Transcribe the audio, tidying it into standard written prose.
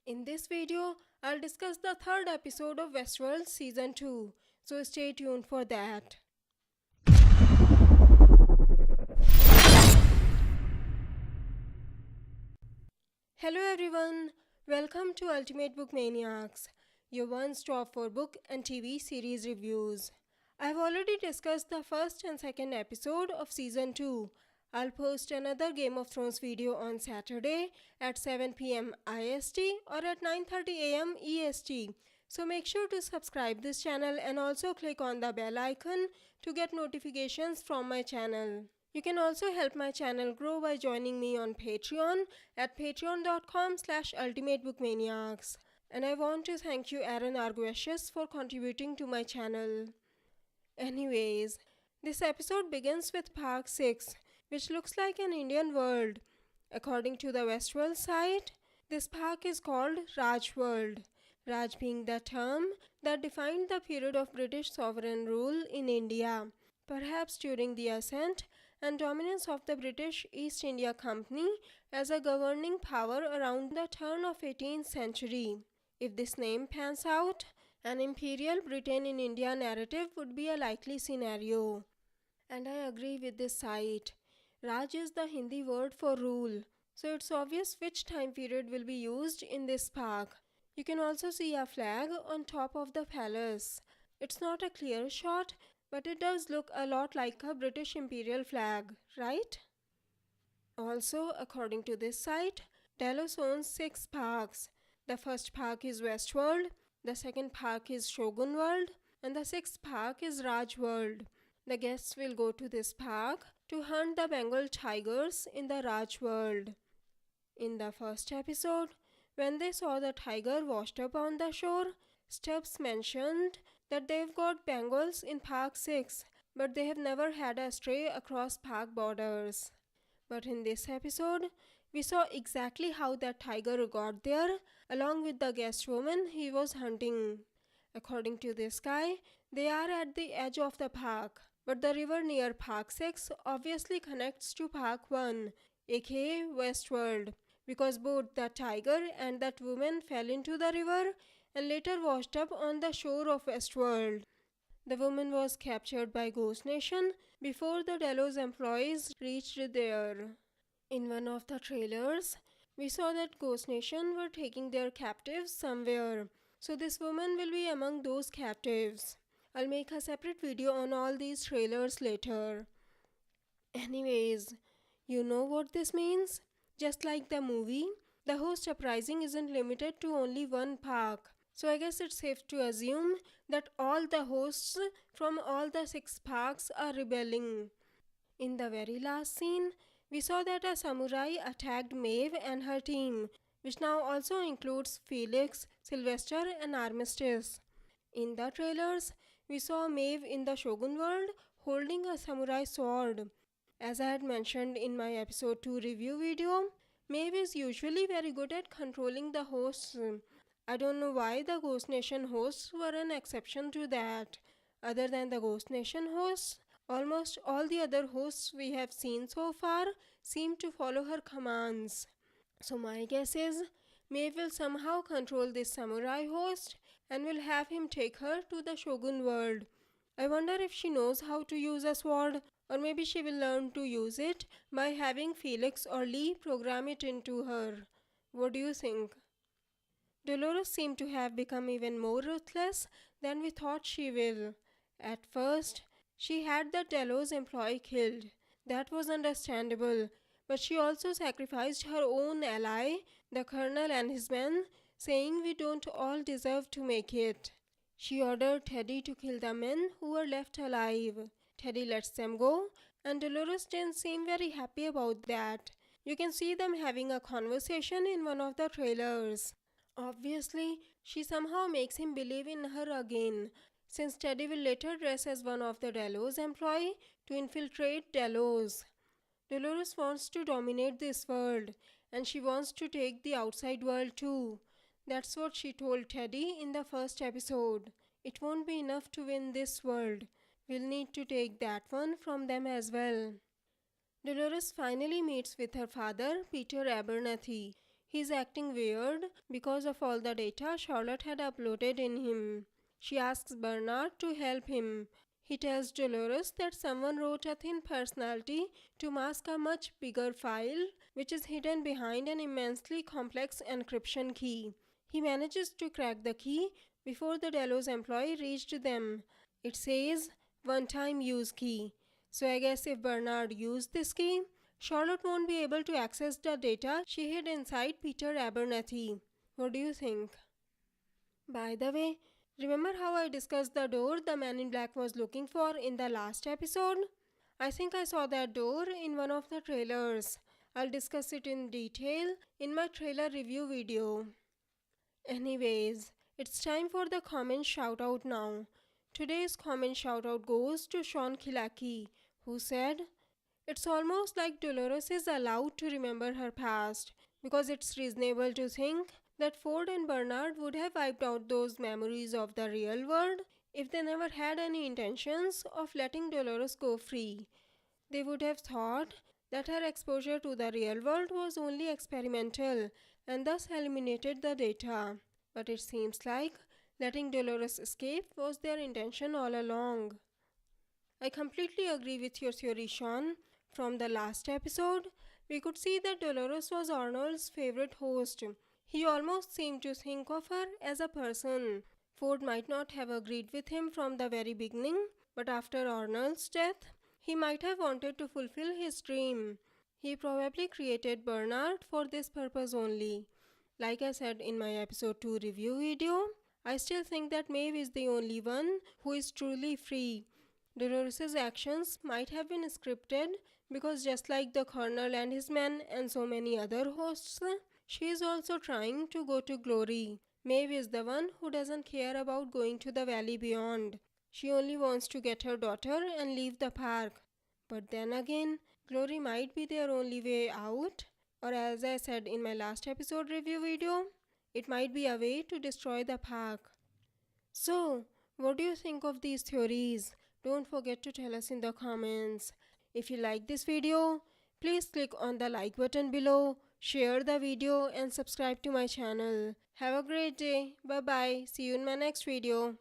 In this video, I'll discuss the third episode of Westworld Season 2, so stay tuned for that. Hello everyone, welcome to Ultimate Book Maniacs, your one-stop for book and TV series reviews. I've already discussed the first and second episode of Season 2. I'll post another Game of Thrones video on Saturday at 7 pm IST or at 9:30 am EST. So make sure to subscribe this channel and also click on the bell icon to get notifications from my channel. You can also help my channel grow by joining me on Patreon at patreon.com/ultimatebookmaniacs. And I want to thank you Aaron Arguesius for contributing to my channel. Anyways, this episode begins with Park 6, which looks like an Indian world. According to the Westworld site, this park is called Raj World, Raj being the term that defined the period of British sovereign rule in India, perhaps during the ascent and dominance of the British East India Company as a governing power around the turn of 18th century. If this name pans out, an Imperial Britain in India narrative would be a likely scenario. And I agree with this site. Raj is the Hindi word for rule, so it's obvious which time period will be used in this park. You can also see a flag on top of the palace. It's not a clear shot, but it does look a lot like a British imperial flag, right? Also, according to this site, Delos owns 6 parks. The first park is Westworld, the second park is Shogun World, and the sixth park is Raj World. The guests will go to this park to hunt the Bengal tigers in the Raj World. In the first episode, when they saw the tiger washed up on the shore, Stubbs mentioned that they've got Bengals in Park 6, but they have never had a stray across park borders. But in this episode, we saw exactly how that tiger got there, along with the guest woman he was hunting. According to this guy, they are at the edge of the park, but the river near Park 6 obviously connects to Park 1, aka Westworld, because both the tiger and that woman fell into the river and later washed up on the shore of Westworld. The woman was captured by Ghost Nation before the Delos employees reached there. In one of the trailers, we saw that Ghost Nation were taking their captives somewhere, so this woman will be among those captives. I'll make a separate video on all these trailers later. Anyways, you know what this means? Just like the movie, the host uprising isn't limited to only one park. So I guess it's safe to assume that all the hosts from all the 6 parks are rebelling. In the very last scene, we saw that a samurai attacked Maeve and her team, which now also includes Felix, Sylvester and Armistice. In the trailers, we saw Maeve in the Shogun World holding a samurai sword. As I had mentioned in my episode 2 review video, Maeve is usually very good at controlling the hosts. I don't know why the Ghost Nation hosts were an exception to that. Other than the Ghost Nation hosts, almost all the other hosts we have seen so far seem to follow her commands. So my guess is, Maeve will somehow control this samurai host and will have him take her to the Shogun World. I wonder if she knows how to use a sword, or maybe she will learn to use it by having Felix or Lee program it into her. What do you think? Dolores seemed to have become even more ruthless than we thought she will. At first, she had the Delos employee killed. That was understandable, but she also sacrificed her own ally, the colonel and his men, saying we don't all deserve to make it. She ordered Teddy to kill the men who were left alive. Teddy lets them go, and Dolores didn't seem very happy about that. You can see them having a conversation in one of the trailers. Obviously, she somehow makes him believe in her again, since Teddy will later dress as one of the Delos employee to infiltrate Delos. Dolores wants to dominate this world, and she wants to take the outside world too. That's what she told Teddy in the first episode. It won't be enough to win this world. We'll need to take that one from them as well. Dolores finally meets with her father, Peter Abernathy. He's acting weird because of all the data Charlotte had uploaded in him. She asks Bernard to help him. He tells Dolores that someone wrote a thin personality to mask a much bigger file, which is hidden behind an immensely complex encryption key. He manages to crack the key before the Delos employee reached them. It says one time use key. So I guess if Bernard used this key, Charlotte won't be able to access the data she hid inside Peter Abernathy. What do you think? By the way, remember how I discussed the door the man in black was looking for in the last episode? I think I saw that door in one of the trailers. I'll discuss it in detail in my trailer review video. Anyways, it's time for the comment shoutout now. Today's comment shoutout goes to Sean Kilaki, who said, "It's almost like Dolores is allowed to remember her past, because it's reasonable to think that Ford and Bernard would have wiped out those memories of the real world if they never had any intentions of letting Dolores go free. They would have thought that her exposure to the real world was only experimental and thus eliminated the data. But it seems like letting Dolores escape was their intention all along." I completely agree with your theory, Sean. From the last episode, we could see that Dolores was Arnold's favorite host. He almost seemed to think of her as a person. Ford might not have agreed with him from the very beginning, but after Arnold's death, he might have wanted to fulfill his dream. He probably created Bernard for this purpose only. Like I said in my episode 2 review video, I still think that Maeve is the only one who is truly free. Dolores' actions might have been scripted because just like the Colonel and his men and so many other hosts, she is also trying to go to glory. Maeve is the one who doesn't care about going to the valley beyond. She only wants to get her daughter and leave the park. But then again, glory might be their only way out, or as I said in my last episode review video, it might be a way to destroy the park. So, what do you think of these theories? Don't forget to tell us in the comments. If you like this video, please click on the like button below, share the video and subscribe to my channel. Have a great day. Bye bye. See you in my next video.